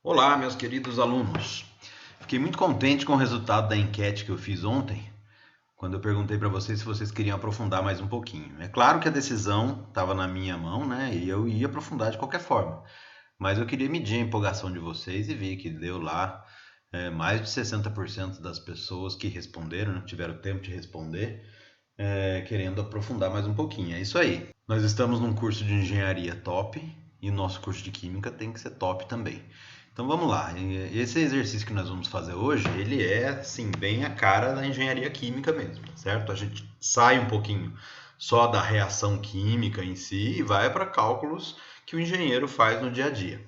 Olá, meus queridos alunos. Fiquei muito contente com o resultado da enquete que eu fiz ontem, quando eu perguntei para vocês se vocês queriam aprofundar mais um pouquinho. É claro que a decisão estava na minha mão, né? E eu ia aprofundar de qualquer forma. Mas eu queria medir a empolgação de vocês e vi que deu lá mais de 60% das pessoas que responderam, né, tiveram tempo de responder, querendo aprofundar mais um pouquinho. É isso aí. Nós estamos num curso de engenharia top e o nosso curso de química tem que ser top também. Então vamos lá. Esse exercício que nós vamos fazer hoje, ele é assim bem a cara da engenharia química mesmo, certo? A gente sai um pouquinho só da reação química em si e vai para cálculos que o engenheiro faz no dia a dia.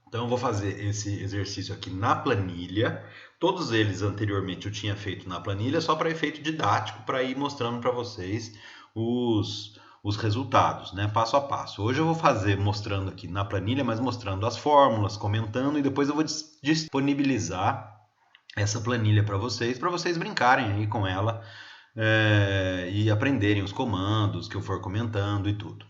Então eu vou fazer esse exercício aqui na planilha. Todos eles anteriormente eu tinha feito na planilha, só para efeito didático, para ir mostrando para vocês os resultados, né? Passo a passo. Hoje eu vou fazer mostrando aqui na planilha, mas mostrando as fórmulas, comentando, e depois eu vou disponibilizar essa planilha para vocês brincarem aí com ela e aprenderem os comandos que eu for comentando e tudo.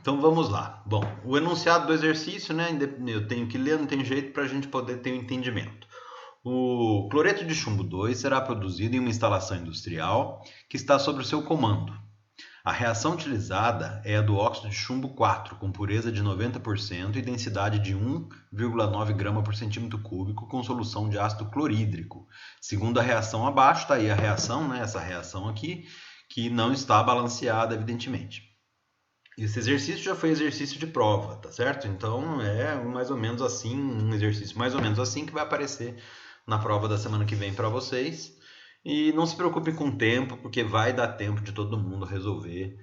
Então vamos lá. Bom, o enunciado do exercício, né? Eu tenho que ler, não tem jeito para a gente poder ter um entendimento. O cloreto de chumbo 2 será produzido em uma instalação industrial que está sob o seu comando. A reação utilizada é a do óxido de chumbo 4, com pureza de 90% e densidade de 1,9 grama por centímetro cúbico, com solução de ácido clorídrico. Segundo a reação abaixo, está aí a reação, né? Essa reação aqui, que não está balanceada, evidentemente. Esse exercício já foi exercício de prova, tá certo? Então é mais ou menos assim, um exercício mais ou menos assim que vai aparecer na prova da semana que vem para vocês. E não se preocupe com o tempo, porque vai dar tempo de todo mundo resolver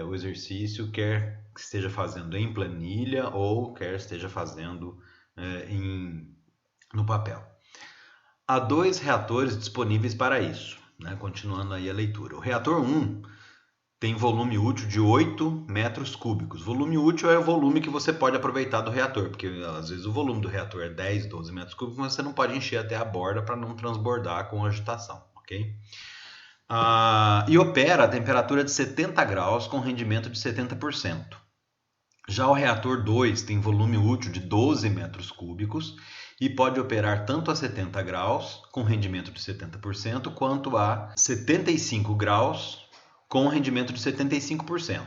o exercício, quer que esteja fazendo em planilha ou quer esteja fazendo no papel. Há dois reatores disponíveis para isso, né? Continuando aí a leitura. O reator 1 tem volume útil de 8 metros cúbicos. Volume útil é o volume que você pode aproveitar do reator, porque às vezes o volume do reator é 10, 12 metros cúbicos, mas você não pode encher até a borda para não transbordar com agitação, ok? E opera a temperatura de 70 graus com rendimento de 70%. Já o reator 2 tem volume útil de 12 metros cúbicos e pode operar tanto a 70 graus, com rendimento de 70%, quanto a 75 graus, com rendimento de 75%.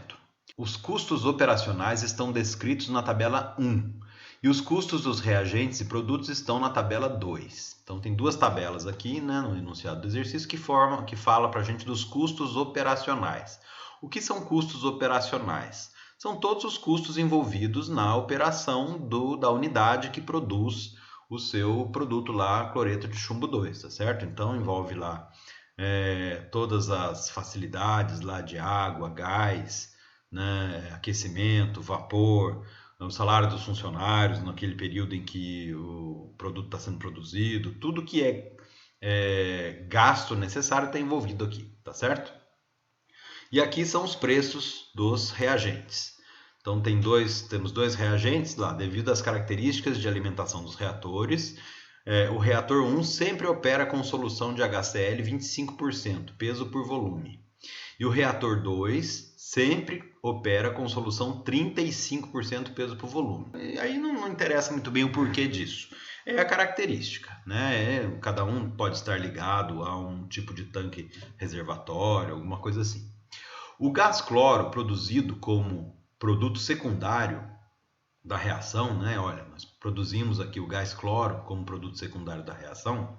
Os custos operacionais estão descritos na tabela 1 e os custos dos reagentes e produtos estão na tabela 2. Então tem duas tabelas aqui, né, no enunciado do exercício que fala para a gente dos custos operacionais. O que são custos operacionais? São todos os custos envolvidos na operação da unidade que produz o seu produto lá, cloreto de chumbo 2, tá certo? Então envolve lá todas as facilidades lá de água, gás, né, aquecimento, vapor, o salário dos funcionários naquele período em que o produto está sendo produzido, tudo que é gasto necessário está envolvido aqui, tá certo? E aqui são os preços dos reagentes. Então temos dois reagentes lá, devido às características de alimentação dos reatores. O reator 1 sempre opera com solução de HCl 25%, peso por volume. E o reator 2 sempre opera com solução 35% peso por volume. E aí não interessa muito bem o porquê disso. É a característica, né? Cada um pode estar ligado a um tipo de tanque reservatório, alguma coisa assim. O gás cloro produzido como produto secundário da reação, né? Olha, nós produzimos aqui o gás cloro como produto secundário da reação,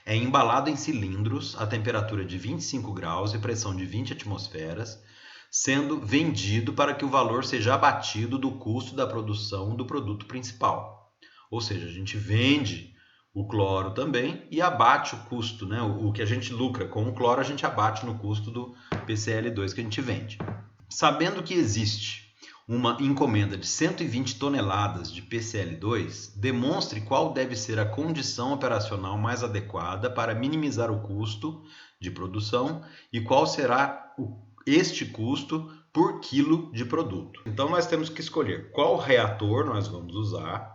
é embalado em cilindros a temperatura de 25 graus e pressão de 20 atmosferas, sendo vendido para que o valor seja abatido do custo da produção do produto principal. Ou seja, a gente vende o cloro também e abate o custo, né? O que a gente lucra com o cloro, a gente abate no custo do PCl2 que a gente vende. Sabendo que existe uma encomenda de 120 toneladas de PCl2, demonstre qual deve ser a condição operacional mais adequada para minimizar o custo de produção e qual será este custo por quilo de produto. Então nós temos que escolher qual reator nós vamos usar,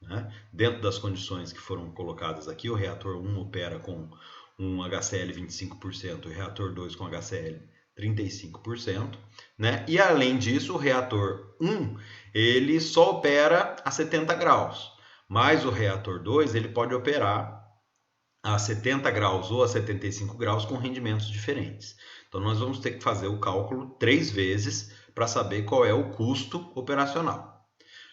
né? Dentro das condições que foram colocadas aqui. O reator 1 opera com um HCl 25% e o reator 2 com HCl 35%, né? E além disso, o reator 1 ele só opera a 70 graus, Mas o reator 2 ele pode operar a 70 graus ou a 75 graus com rendimentos diferentes. Então nós vamos ter que fazer o cálculo 3 vezes para saber qual é o custo operacional.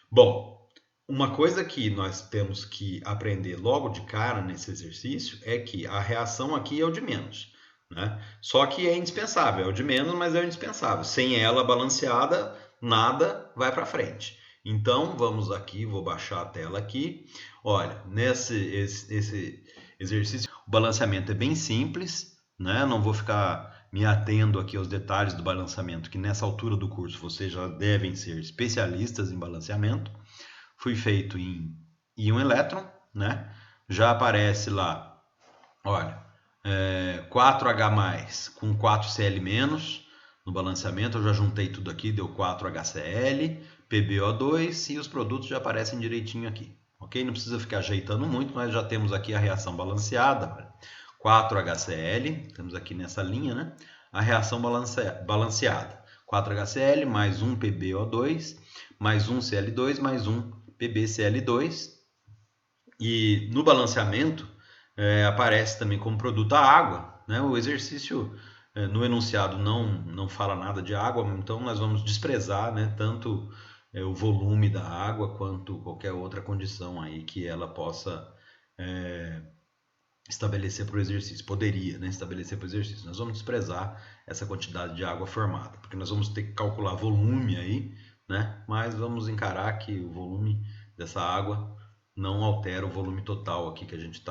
Bom, uma coisa que nós temos que aprender logo de cara nesse exercício é que a reação aqui é o de menos, né? Só que é indispensável, é o de menos, mas é o indispensável. Sem ela balanceada, nada vai para frente. Então vamos aqui, vou baixar a tela aqui. Olha, esse exercício, o balanceamento é bem simples, né? Não vou ficar me atendo aqui aos detalhes do balanceamento, que nessa altura do curso vocês já devem ser especialistas em balanceamento. Foi feito em íon elétron, né? Já aparece lá, olha, 4H+, com 4Cl- no balanceamento. Eu já juntei tudo aqui, deu 4HCl, PbO2 e os produtos já aparecem direitinho aqui. Ok? Não precisa ficar ajeitando muito, nós já temos aqui a reação balanceada. Olha, 4HCl, temos aqui nessa linha, né? A reação balanceada. 4HCl mais um PbO2, mais um Cl2, mais um PbCl2. E no balanceamento aparece também como produto a água, né? O exercício no enunciado não fala nada de água, então nós vamos desprezar, né, tanto o volume da água quanto qualquer outra condição aí que ela possa estabelecer para o exercício, poderia, né, estabelecer para o exercício. Nós vamos desprezar essa quantidade de água formada, porque nós vamos ter que calcular volume aí, né, mas vamos encarar que o volume dessa água não altera o volume total aqui que a gente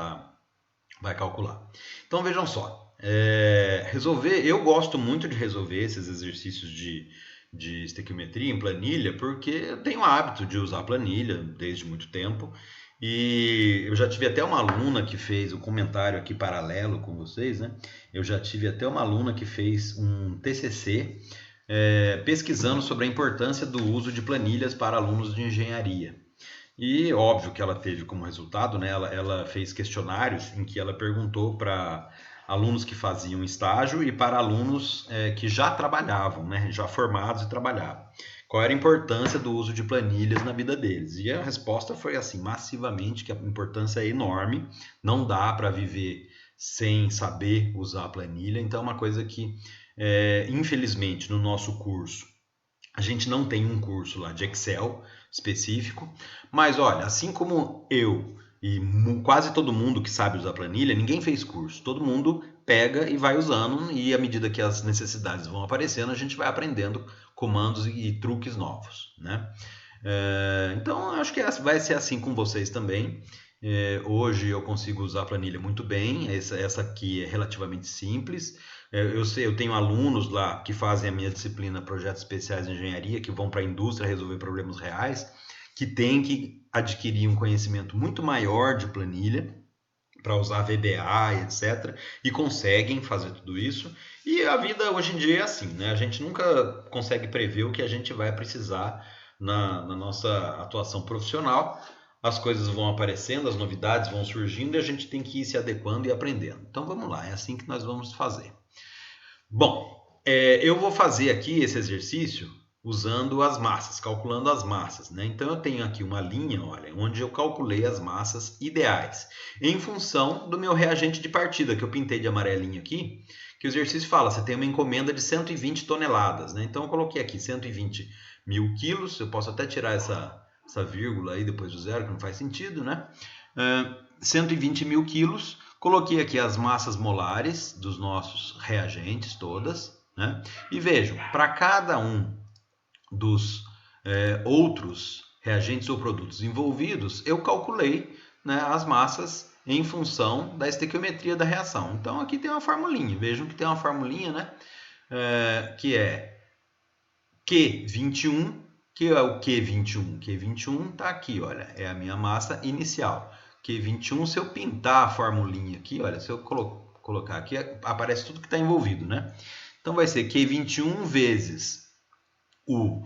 vai calcular. Então vejam só, eu gosto muito de resolver esses exercícios de estequiometria em planilha, porque eu tenho o hábito de usar planilha desde muito tempo, e eu já tive até uma aluna que fez um comentário aqui paralelo com vocês, né? Eu já tive até uma aluna que fez um TCC pesquisando sobre a importância do uso de planilhas para alunos de engenharia. E óbvio que ela teve como resultado, né, ela fez questionários em que ela perguntou para alunos que faziam estágio e para alunos que já trabalhavam, né, já formados e trabalhavam. Qual era a importância do uso de planilhas na vida deles? E a resposta foi assim, massivamente, que a importância é enorme, não dá para viver sem saber usar a planilha. Então é uma coisa que, infelizmente, no nosso curso, a gente não tem um curso lá de Excel específico, mas olha, assim como eu e quase todo mundo que sabe usar planilha, ninguém fez curso, todo mundo pega e vai usando, e à medida que as necessidades vão aparecendo, a gente vai aprendendo comandos e truques novos, né? Então, acho que vai ser assim com vocês também. Hoje eu consigo usar a planilha muito bem, essa aqui é relativamente simples. Eu tenho alunos lá que fazem a minha disciplina Projetos Especiais de Engenharia, que vão para a indústria resolver problemas reais, que têm que adquirir um conhecimento muito maior de planilha para usar VBA, etc. E conseguem fazer tudo isso. E a vida hoje em dia é assim, né? A gente nunca consegue prever o que a gente vai precisar na nossa atuação profissional. As coisas vão aparecendo, as novidades vão surgindo e a gente tem que ir se adequando e aprendendo. Então vamos lá, é assim que nós vamos fazer. Bom, eu vou fazer aqui esse exercício usando as massas, calculando as massas, né? Então eu tenho aqui uma linha, olha, onde eu calculei as massas ideais, em função do meu reagente de partida, que eu pintei de amarelinho aqui, que o exercício fala, você tem uma encomenda de 120 toneladas, né? Então eu coloquei aqui 120 mil quilos, eu posso até tirar essa vírgula aí depois do zero, que não faz sentido, né? 120 mil quilos. Coloquei aqui as massas molares dos nossos reagentes todas, né? E vejam, para cada um dos outros reagentes ou produtos envolvidos, eu calculei, né, as massas em função da estequiometria da reação. Então aqui tem uma formulinha, vejam que tem uma formulinha, né, que é Q21, que é o Q21. Q21 está aqui, olha, é a minha massa inicial. Q21, se eu pintar a formulinha aqui, olha, se eu colocar aqui, aparece tudo que está envolvido, né? Então vai ser Q21 vezes o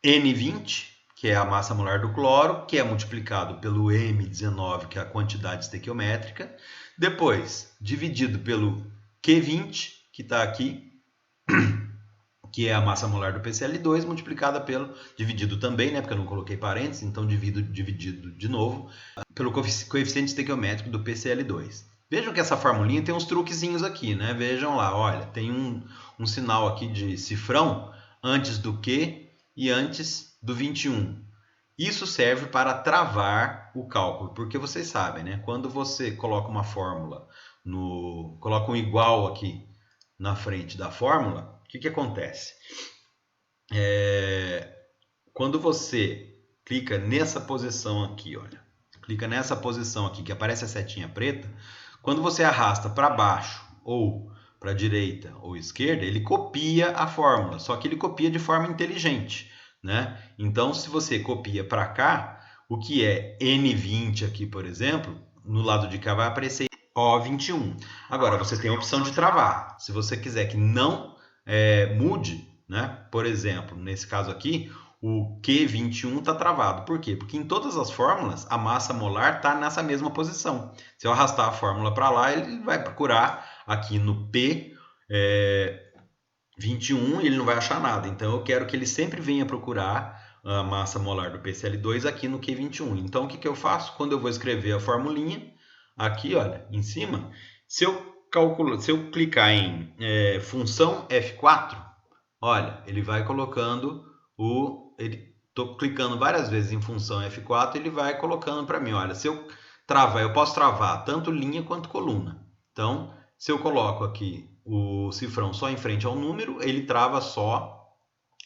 N20, que é a massa molar do cloro, que é multiplicado pelo M19, que é a quantidade estequiométrica, depois dividido pelo Q20, que está aqui, que é a massa molar do PCl2 multiplicada pelo, dividido também, né, porque eu não coloquei parênteses, então dividido de novo, pelo coeficiente estequiométrico do PCl2. Vejam que essa formulinha tem uns truquezinhos aqui, né? Vejam lá, olha, tem um sinal aqui de cifrão antes do Q e antes do 21. Isso serve para travar o cálculo, porque vocês sabem, né? Quando você coloca uma fórmula, coloca um igual aqui na frente da fórmula, o que acontece? Quando você clica nessa posição aqui, olha, clica nessa posição aqui que aparece a setinha preta, quando você arrasta para baixo ou para a direita ou esquerda, ele copia a fórmula, só que ele copia de forma inteligente, né? Então, se você copia para cá, o que é N20 aqui, por exemplo, no lado de cá vai aparecer O21. Agora, você tem a opção de travar. Se você quiser que não mude, né? Por exemplo, nesse caso aqui, o Q21 está travado. Por quê? Porque em todas as fórmulas, a massa molar está nessa mesma posição. Se eu arrastar a fórmula para lá, ele vai procurar aqui no P21, ele não vai achar nada. Então, eu quero que ele sempre venha procurar a massa molar do PCl2 aqui no Q21. Então, o que eu faço? Quando eu vou escrever a formulinha, aqui, olha, em cima, se eu clicar em função F4, olha, ele vai colocando estou clicando várias vezes em função F4, ele vai colocando para mim, olha, se eu travar, eu posso travar tanto linha quanto coluna. Então, se eu coloco aqui o cifrão só em frente ao número, ele trava só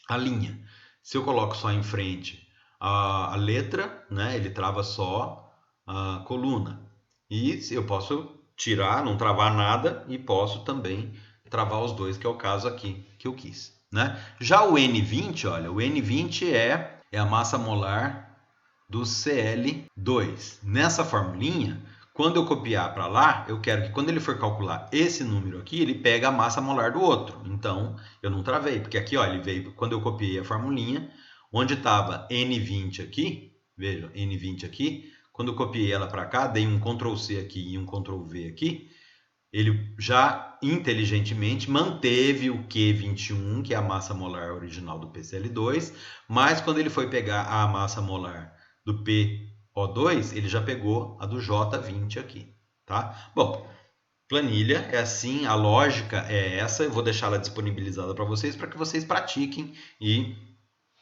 a linha. Se eu coloco só em frente a letra, né, ele trava só a coluna. E eu posso tirar, não travar nada, e posso também travar os dois, que é o caso aqui que eu quis, né? Já o N20, olha, o N20 é a massa molar do Cl2. Nessa formulinha, quando eu copiar para lá, eu quero que quando ele for calcular esse número aqui, ele pega a massa molar do outro. Então, eu não travei, porque aqui, ó, ele veio, quando eu copiei a formulinha, onde estava N20 aqui, veja, N20 aqui, quando eu copiei ela para cá, dei um Ctrl C aqui e um Ctrl V aqui, ele já inteligentemente manteve o Q21, que é a massa molar original do PCl2, mas quando ele foi pegar a massa molar do PO2, ele já pegou a do J20 aqui, tá? Bom, planilha é assim, a lógica é essa, eu vou deixar ela disponibilizada para vocês pratiquem e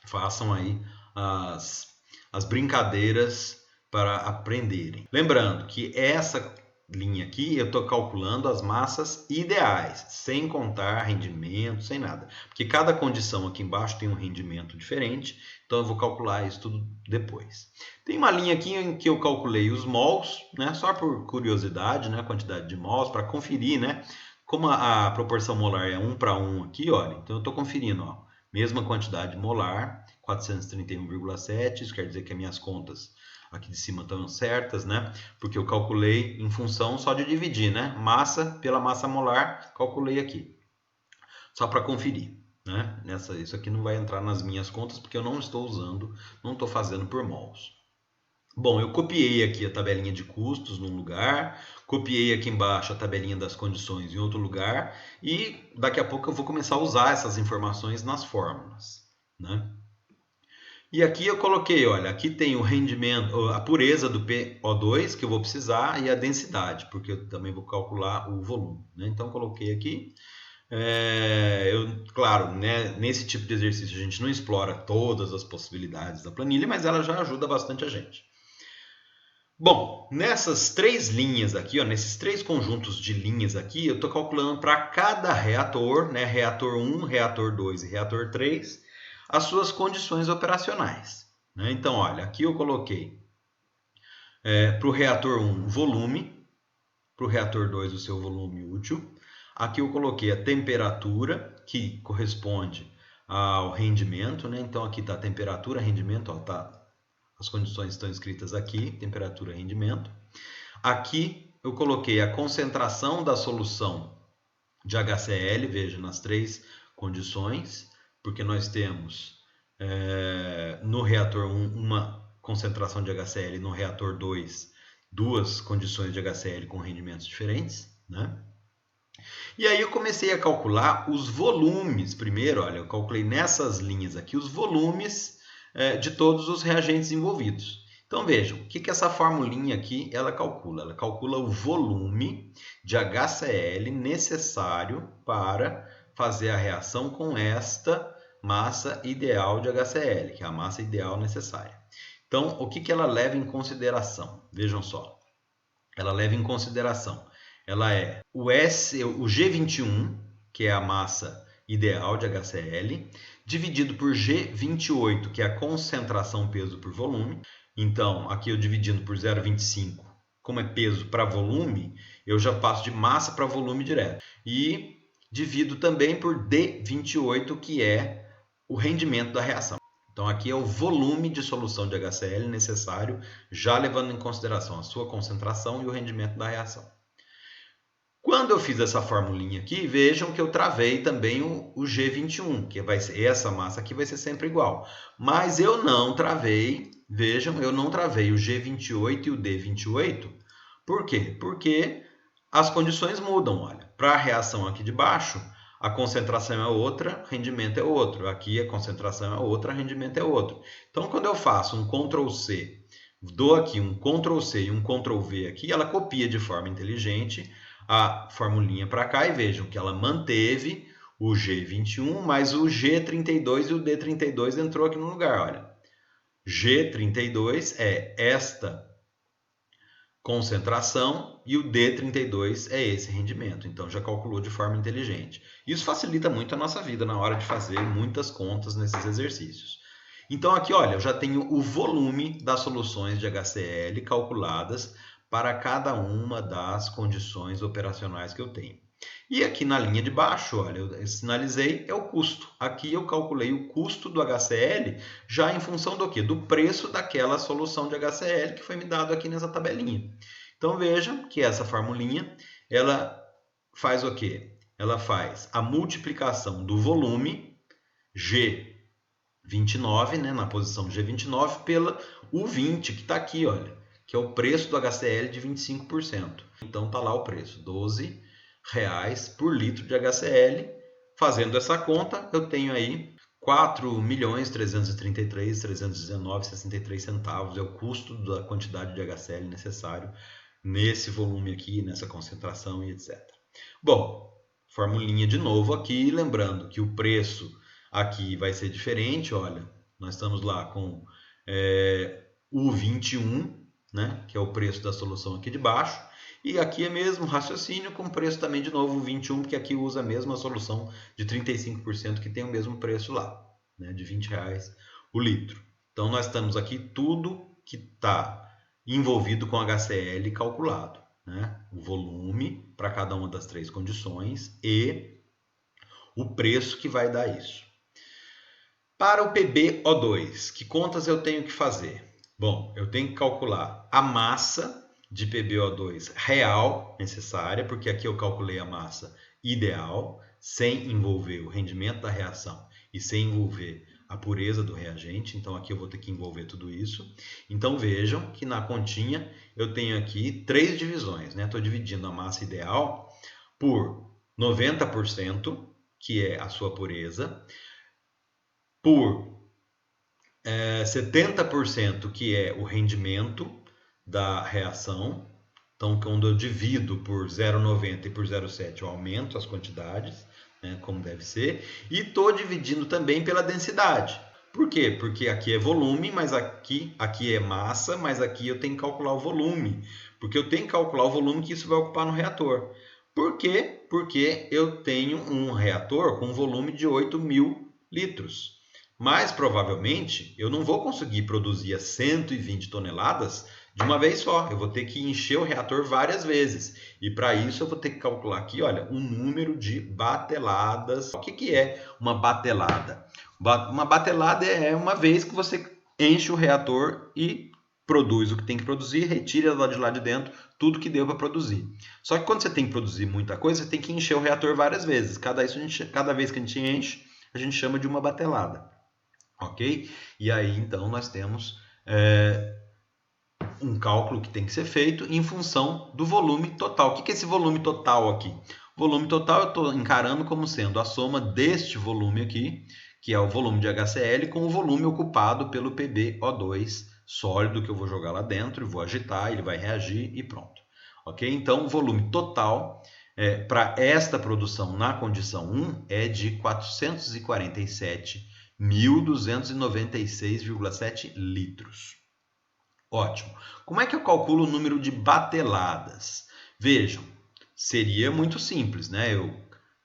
façam aí as brincadeiras para aprenderem. Lembrando que essa linha aqui eu estou calculando as massas ideais, sem contar rendimento, sem nada. Porque cada condição aqui embaixo tem um rendimento diferente, então eu vou calcular isso tudo depois. Tem uma linha aqui em que eu calculei os mols, né, só por curiosidade, né, a quantidade de mols, para conferir, né, como a proporção molar é 1 para 1 aqui, olha, então eu estou conferindo, ó, mesma quantidade molar, 431,7, isso quer dizer que as minhas contas aqui de cima estão certas, né? Porque eu calculei em função só de dividir, né? Massa pela massa molar, calculei aqui. Só para conferir, né? Isso aqui não vai entrar nas minhas contas porque eu não estou usando, não estou fazendo por mols. Bom, eu copiei aqui a tabelinha de custos num lugar, copiei aqui embaixo a tabelinha das condições em outro lugar e daqui a pouco eu vou começar a usar essas informações nas fórmulas, né? E aqui eu coloquei, olha, aqui tem o rendimento, a pureza do PO2 que eu vou precisar e a densidade, porque eu também vou calcular o volume, né? Então coloquei aqui. Claro, né, nesse tipo de exercício a gente não explora todas as possibilidades da planilha, mas ela já ajuda bastante a gente. Bom, nessas três linhas aqui, ó, nesses três conjuntos de linhas aqui, eu estou calculando para cada reator, né, reator 1, reator 2 e reator 3, as suas condições operacionais, né? Então, olha, aqui eu coloquei para o reator 1 volume, para o reator 2 o seu volume útil. Aqui eu coloquei a temperatura, que corresponde ao rendimento, né? Então aqui está a temperatura, rendimento, ó, tá, as condições estão escritas aqui, temperatura, rendimento. Aqui eu coloquei a concentração da solução de HCl, veja, nas três condições, porque nós temos no reator 1 uma concentração de HCl, no reator 2 duas condições de HCl com rendimentos diferentes, né? E aí eu comecei a calcular os volumes. Primeiro, olha, eu calculei nessas linhas aqui os volumes de todos os reagentes envolvidos. Então vejam, o que essa formulinha aqui ela calcula? Ela calcula o volume de HCl necessário para fazer a reação com esta massa ideal de HCl, que é a massa ideal necessária. Então, o que ela leva em consideração? Vejam só, ela leva em consideração, ela é o G21, que é a massa ideal de HCl, dividido por G28, que é a concentração peso por volume. Então, aqui eu dividindo por 0,25, como é peso para volume, eu já passo de massa para volume direto. E divido também por D28, que é o rendimento da reação. Então, aqui é o volume de solução de HCl necessário, já levando em consideração a sua concentração e o rendimento da reação. Quando eu fiz essa formulinha aqui, vejam que eu travei também o G21, que vai ser essa massa aqui vai ser sempre igual. Mas eu não travei, vejam, eu não travei o G28 e o D28. Por quê? Porque as condições mudam, olha. Para a reação aqui de baixo, a concentração é outra, rendimento é outro. Aqui a concentração é outra, rendimento é outro. Então, quando eu faço um Ctrl+C, dou aqui um Ctrl+C e um Ctrl+V aqui, ela copia de forma inteligente a formulinha para cá e vejam que ela manteve o G21, mas o G32 e o D32 entrou aqui no lugar, olha. G32 é esta concentração e o D32 é esse rendimento. Então, já calculou de forma inteligente. Isso facilita muito a nossa vida na hora de fazer muitas contas nesses exercícios. Então, aqui, olha, eu já tenho o volume das soluções de HCl calculadas para cada uma das condições operacionais que eu tenho. E aqui na linha de baixo, olha, eu sinalizei, é o custo. Aqui eu calculei o custo do HCl já em função do quê? Do preço daquela solução de HCl que foi me dado aqui nessa tabelinha. Então vejam que essa formulinha, ela faz o quê? Ela faz a multiplicação do volume G29, né, na posição G29, pela U20, que está aqui, olha, que é o preço do HCl de 25%. Então está lá o preço, R$12 por litro de HCl. Fazendo essa conta, eu tenho aí 4.333.319,63 centavos. É o custo da quantidade de HCl necessário nesse volume aqui, nessa concentração e etc. Bom, formulinha de novo aqui, lembrando que o preço aqui vai ser diferente. Olha, nós estamos lá com U21, né, que é o preço da solução aqui de baixo. E aqui é mesmo raciocínio com preço também de novo 21, porque aqui usa a mesma solução de 35% que tem o mesmo preço lá, né, de R$20 o litro. Então nós estamos aqui tudo que está envolvido com HCl calculado, né? O volume para cada uma das três condições e o preço que vai dar isso. Para o PbO2, que contas eu tenho que fazer? Bom, eu tenho que calcular a massa de PbO2 real necessária, porque aqui eu calculei a massa ideal, sem envolver o rendimento da reação e sem envolver a pureza do reagente. Então aqui eu vou ter que envolver tudo isso. Então vejam que na continha eu tenho aqui três divisões, né? Estou dividindo a massa ideal por 90%, que é a sua pureza, por 70%, que é o rendimento da reação. Então, quando eu divido por 0,90 e por 0,7, eu aumento as quantidades, né, como deve ser. E estou dividindo também pela densidade. Por quê? Porque aqui é volume, mas aqui é massa, mas aqui eu tenho que calcular o volume. Porque eu tenho que calcular o volume que isso vai ocupar no reator. Por quê? Porque eu tenho um reator com um volume de 8.000 litros. Mas, provavelmente, eu não vou conseguir produzir as 120 toneladas de uma vez só. Eu vou ter que encher o reator várias vezes. E para isso eu vou ter que calcular aqui, olha, um número de bateladas. O que é uma batelada? Uma batelada é uma vez que você enche o reator e produz o que tem que produzir, retira lá de dentro tudo que deu para produzir. Só que quando você tem que produzir muita coisa, você tem que encher o reator várias vezes. Cada vez que a gente enche, a gente chama de uma batelada. Ok? E aí, então, nós temos um cálculo que tem que ser feito em função do volume total. O que é esse volume total aqui? Volume total eu estou encarando como sendo a soma deste volume aqui, que é o volume de HCl, com o volume ocupado pelo PbO2 sólido que eu vou jogar lá dentro e vou agitar, ele vai reagir e pronto. Ok? Então, o volume total para esta produção na condição 1 é de 447.296,7 litros. Ótimo. Como é que eu calculo o número de bateladas? Vejam, seria muito simples, né? Eu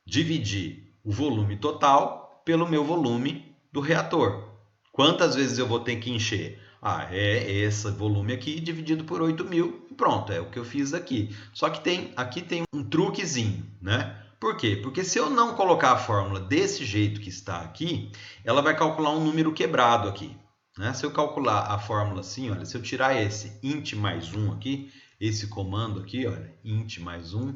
dividir o volume total pelo meu volume do reator. Quantas vezes eu vou ter que encher? É esse volume aqui dividido por 8.000 e pronto, é o que eu fiz aqui. Só que aqui tem um truquezinho, né? Por quê? Porque se eu não colocar a fórmula desse jeito que está aqui, ela vai calcular um número quebrado aqui. Né? Se eu calcular a fórmula assim, olha, se eu tirar esse int mais 1 aqui, esse comando aqui, olha, int mais 1,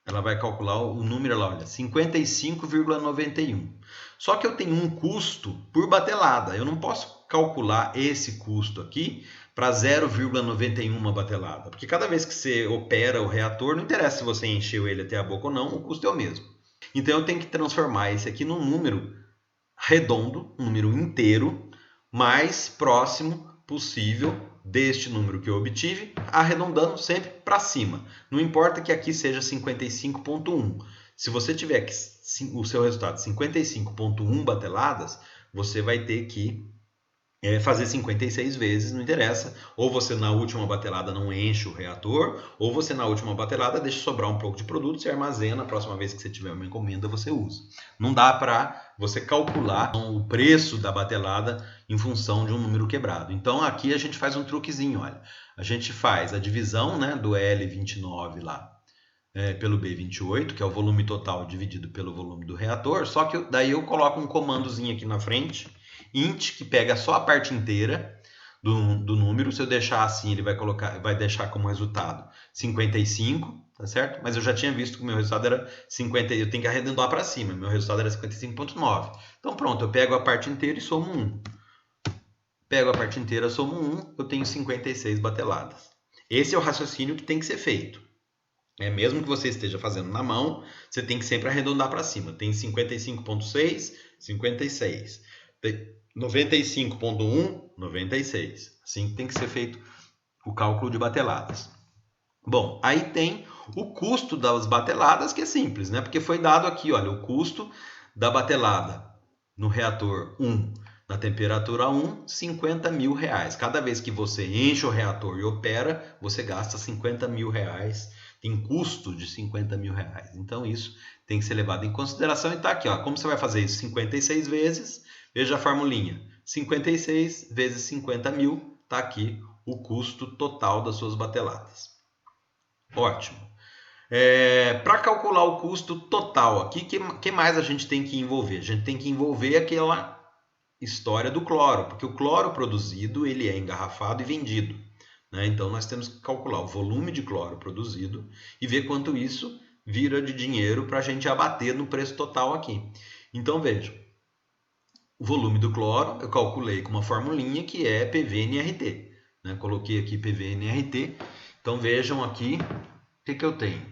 ela vai calcular o número lá, olha, 55,91. Só que eu tenho um custo por batelada. Eu não posso calcular esse custo aqui para 0,91 batelada. Porque cada vez que você opera o reator, não interessa se você encheu ele até a boca ou não, o custo é o mesmo. Então eu tenho que transformar esse aqui num número redondo, um número inteiro, mais próximo possível deste número que eu obtive, arredondando sempre para cima. Não importa que aqui seja 55,1. Se você tiver o seu resultado 55,1 bateladas, você vai ter que fazer 56 vezes, não interessa. Ou você na última batelada não enche o reator, ou você na última batelada deixa sobrar um pouco de produto, você armazena, a próxima vez que você tiver uma encomenda você usa. Não dá para você calcular o preço da batelada em função de um número quebrado. Então aqui a gente faz um truquezinho, olha. A gente faz a divisão, né, do L29 lá pelo B28, que é o volume total dividido pelo volume do reator, só que daí eu coloco um comandozinho aqui na frente, int, que pega só a parte inteira do número. Se eu deixar assim, ele vai deixar como resultado 55, tá certo? Mas eu já tinha visto que o meu resultado era 50, eu tenho que arredondar para cima, meu resultado era 55,9. Então pronto, eu pego a parte inteira e somo 1. Pego a parte inteira, somo 1, eu tenho 56 bateladas. Esse é o raciocínio que tem que ser feito. Mesmo que você esteja fazendo na mão, você tem que sempre arredondar para cima. Tem 55,6, 56. 95,1, 96. Assim tem que ser feito o cálculo de bateladas. Bom, aí tem o custo das bateladas, que é simples, né? Porque foi dado aqui, olha, o custo da batelada no reator 1, na temperatura 1, 50 mil reais. Cada vez que você enche o reator e opera, você gasta 50 mil reais, tem custo de 50 mil reais. Então isso tem que ser levado em consideração e está aqui, ó. Como você vai fazer isso 56 vezes? Veja a formulinha. 56 vezes 50 mil, está aqui o custo total das suas bateladas. Ótimo. Para calcular o custo total aqui, que mais a gente tem que envolver? A gente tem que envolver aquela história do cloro, porque o cloro produzido ele é engarrafado e vendido. Né? Então nós temos que calcular o volume de cloro produzido e ver quanto isso vira de dinheiro para a gente abater no preço total aqui. Então vejam, o volume do cloro eu calculei com uma formulinha que é PV/NRT. Né? Coloquei aqui PV/NRT. Então vejam aqui o que eu tenho.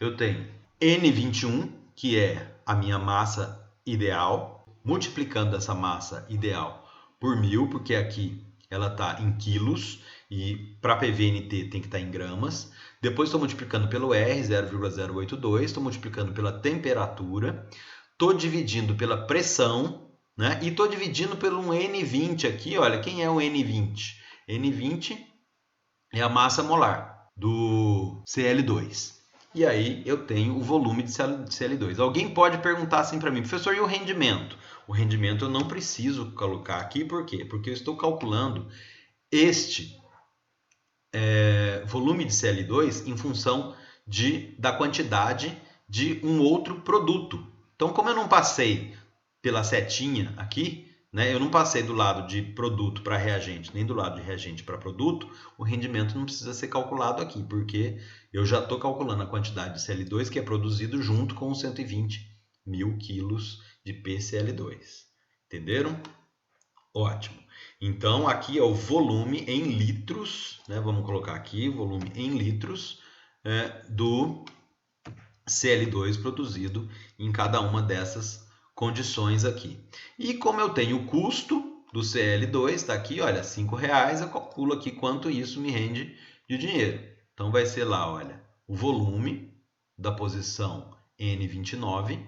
Eu tenho N21, que é a minha massa ideal, multiplicando essa massa ideal por 1000, porque aqui ela está em quilos e para PVNT tem que estar em gramas. Depois estou multiplicando pelo R, 0,082, estou multiplicando pela temperatura, estou dividindo pela pressão, né? E estou dividindo pelo um N20 aqui, olha, quem é o N20? N20 é a massa molar do Cl2. E aí eu tenho o volume de Cl2. Alguém pode perguntar assim para mim, professor, e o rendimento? O rendimento eu não preciso colocar aqui, por quê? Porque eu estou calculando este volume de Cl2 em função da quantidade de um outro produto. Então, como eu não passei pela setinha aqui, né, eu não passei do lado de produto para reagente, nem do lado de reagente para produto, o rendimento não precisa ser calculado aqui, porque eu já estou calculando a quantidade de Cl2 que é produzido junto com os 120 mil quilos de PCl2. Entenderam? Ótimo. Então, aqui é o volume em litros, né? Vamos colocar aqui, volume em litros do CL2 produzido em cada uma dessas condições aqui. E como eu tenho o custo do CL2, está aqui, olha, R$5, eu calculo aqui quanto isso me rende de dinheiro. Então vai ser lá, olha, o volume da posição N29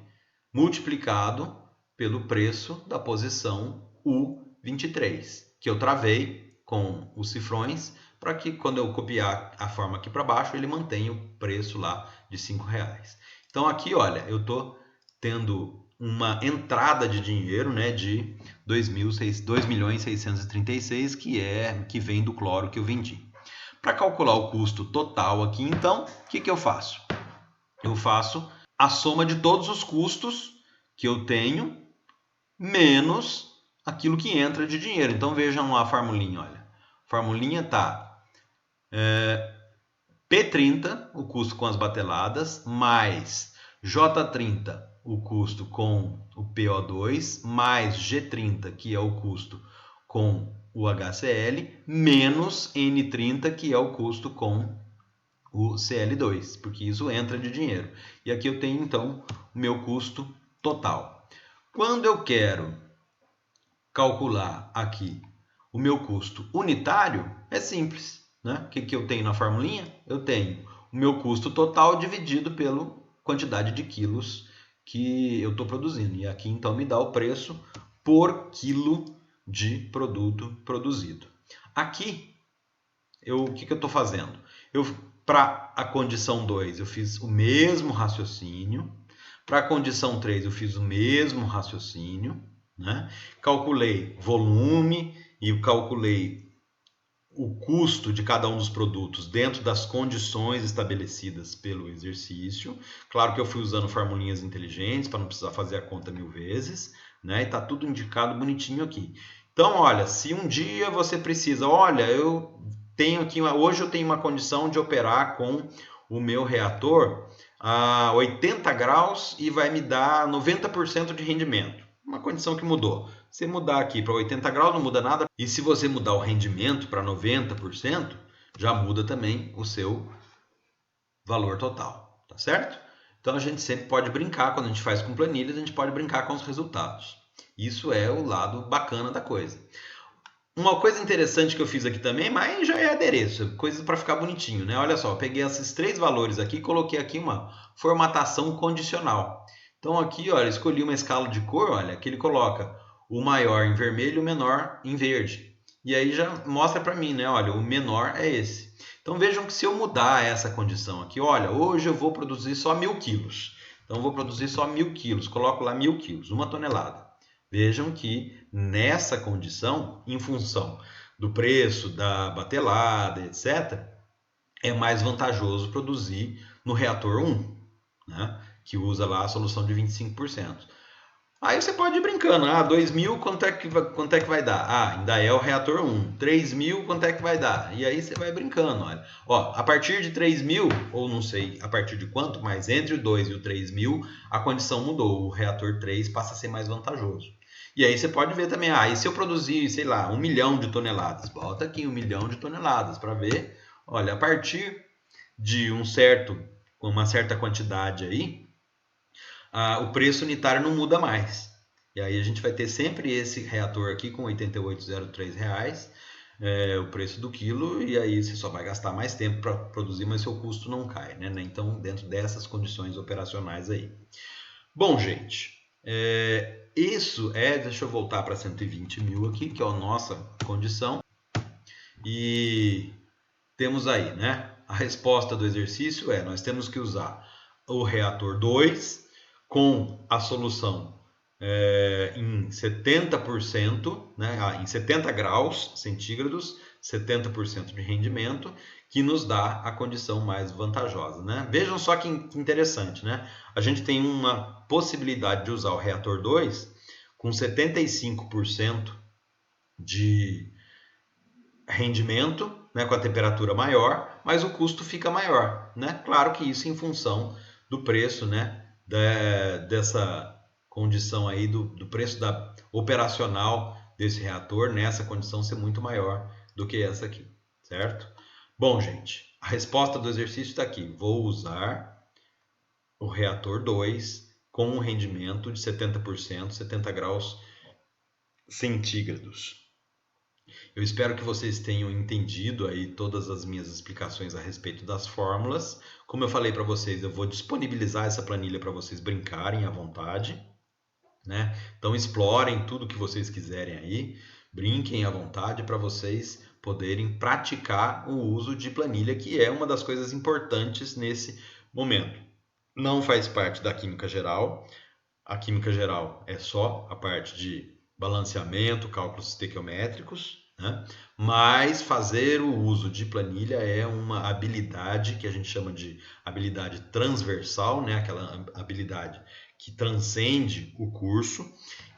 multiplicado pelo preço da posição U23, que eu travei com os cifrões para que quando eu copiar a forma aqui para baixo, ele mantenha o preço lá de R$5. Então aqui, olha, eu estou tendo uma entrada de dinheiro, né, de 2.636.000, que vem do cloro que eu vendi. Para calcular o custo total aqui, então, o que eu faço? Eu faço a soma de todos os custos que eu tenho, menos aquilo que entra de dinheiro. Então vejam lá a formulinha, olha. A formulinha está P30, o custo com as bateladas, mais J30, o custo com o PO2, mais G30, que é o custo com o HCl, menos N30, que é o custo com o CL2, porque isso entra de dinheiro. E aqui eu tenho, então, o meu custo total. Quando eu quero calcular aqui o meu custo unitário, é simples. Né? O que eu tenho na formulinha? Eu tenho o meu custo total dividido pela quantidade de quilos que eu estou produzindo. E aqui então me dá o preço por quilo de produto produzido. Aqui, o que eu estou fazendo? Para a condição 2, eu fiz o mesmo raciocínio. Para a condição 3, eu fiz o mesmo raciocínio. Né? Calculei volume e calculei o custo de cada um dos produtos dentro das condições estabelecidas pelo exercício. Claro que eu fui usando formulinhas inteligentes para não precisar fazer a conta 1000 vezes, né? E está tudo indicado bonitinho aqui. Então, olha, se um dia você precisa, olha, eu tenho aqui, hoje eu tenho uma condição de operar com o meu reator a 80 graus e vai me dar 90% de rendimento. Uma condição que mudou. Se mudar aqui para 80 graus não muda nada. E se você mudar o rendimento para 90%, já muda também o seu valor total, tá certo? Então a gente sempre pode brincar, quando a gente faz com planilhas, a gente pode brincar com os resultados. Isso é o lado bacana da coisa. Uma coisa interessante que eu fiz aqui também, mas já é adereço, coisa para ficar bonitinho, né? Olha só, eu peguei esses 3 valores aqui e coloquei aqui uma formatação condicional. Então aqui, olha, escolhi uma escala de cor, olha, que ele coloca o maior em vermelho e o menor em verde. E aí já mostra para mim, né? Olha, o menor é esse. Então vejam que se eu mudar essa condição aqui, olha, hoje eu vou produzir só 1000 quilos. Então eu vou produzir só 1000 quilos, coloco lá 1000 quilos, 1 tonelada. Vejam que nessa condição, em função do preço, da batelada, etc., é mais vantajoso produzir no reator 1, né? Que usa lá a solução de 25%. Aí você pode ir brincando, 2.000 quanto é que vai dar? Ainda é o reator 1. 3.000 quanto é que vai dar? E aí você vai brincando, olha. Ó, a partir de 3.000, ou não sei a partir de quanto, mas entre o 2 e o 3.000, a condição mudou. O reator 3 passa a ser mais vantajoso. E aí você pode ver também, e se eu produzir, sei lá, 1 milhão de toneladas? Bota aqui 1 milhão de toneladas para ver. Olha, a partir de uma certa quantidade aí, o preço unitário não muda mais. E aí a gente vai ter sempre esse reator aqui com R$ 88,03, o preço do quilo, e aí você só vai gastar mais tempo para produzir, mas seu custo não cai, né? Então, dentro dessas condições operacionais aí. Bom, gente, deixa eu voltar para 120 mil aqui, que é a nossa condição. E temos aí, né? A resposta do exercício nós temos que usar o reator 2 com a solução em 70%, né? Em 70 graus centígrados, 70% de rendimento, que nos dá a condição mais vantajosa, né? Vejam só que interessante, né? A gente tem uma possibilidade de usar o reator 2 com 75% de rendimento, né, com a temperatura maior, mas o custo fica maior, né? Claro que isso em função do preço, né, dessa condição aí do preço operacional desse reator nessa condição ser muito maior do que essa aqui, certo? Bom, gente, a resposta do exercício está aqui. Vou usar o reator 2 com um rendimento de 70%, 70 graus centígrados. Eu espero que vocês tenham entendido aí todas as minhas explicações a respeito das fórmulas. Como eu falei para vocês, eu vou disponibilizar essa planilha para vocês brincarem à vontade, né? Então explorem tudo que vocês quiserem aí, brinquem à vontade para vocês poderem praticar o uso de planilha, que é uma das coisas importantes nesse momento. Não faz parte da química geral. A química geral é só a parte de balanceamento, cálculos estequiométricos, né? Mas fazer o uso de planilha é uma habilidade que a gente chama de habilidade transversal, né? Aquela habilidade que transcende o curso,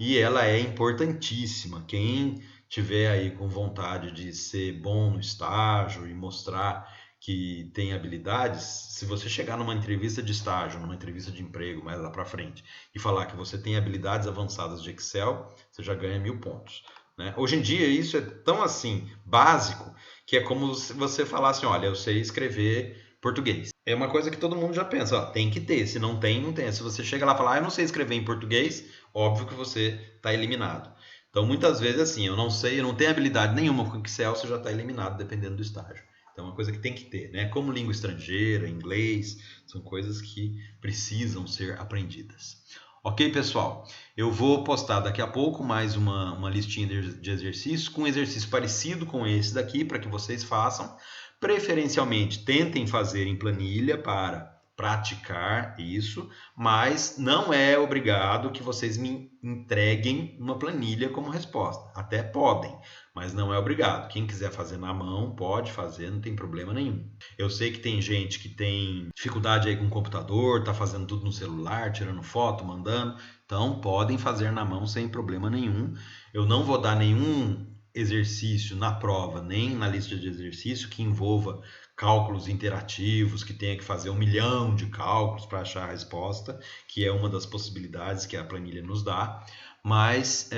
e ela é importantíssima. Quem tiver aí com vontade de ser bom no estágio e mostrar que tem habilidades, se você chegar numa entrevista de estágio, numa entrevista de emprego mais lá para frente e falar que você tem habilidades avançadas de Excel, você já ganha 1000 pontos. Né? Hoje em dia isso é tão assim básico que é como se você falasse, olha, eu sei escrever português. É uma coisa que todo mundo já pensa, ó, tem que ter, se não tem, não tem. Se você chega lá e falar, eu não sei escrever em português, óbvio que você está eliminado. Então muitas vezes assim, eu não sei, eu não tenho habilidade nenhuma com Excel, você já está eliminado dependendo do estágio. Então é uma coisa que tem que ter, né? Como língua estrangeira, inglês, são coisas que precisam ser aprendidas. Ok, pessoal? Eu vou postar daqui a pouco mais uma listinha de exercícios com um exercício parecido com esse daqui para que vocês façam. Preferencialmente, tentem fazer em planilha para praticar isso, mas não é obrigado que vocês me entreguem uma planilha como resposta. Até podem, mas não é obrigado. Quem quiser fazer na mão, pode fazer, não tem problema nenhum. Eu sei que tem gente que tem dificuldade aí com o computador, tá fazendo tudo no celular, tirando foto, mandando. Então, podem fazer na mão sem problema nenhum. Eu não vou dar nenhum exercício na prova, nem na lista de exercício que envolva cálculos interativos, que tenha que fazer 1 milhão de cálculos para achar a resposta, que é uma das possibilidades que a planilha nos dá, mas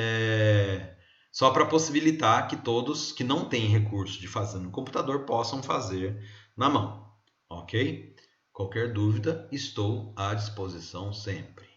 só para possibilitar que todos que não têm recurso de fazer no computador possam fazer na mão, ok? Qualquer dúvida, estou à disposição sempre.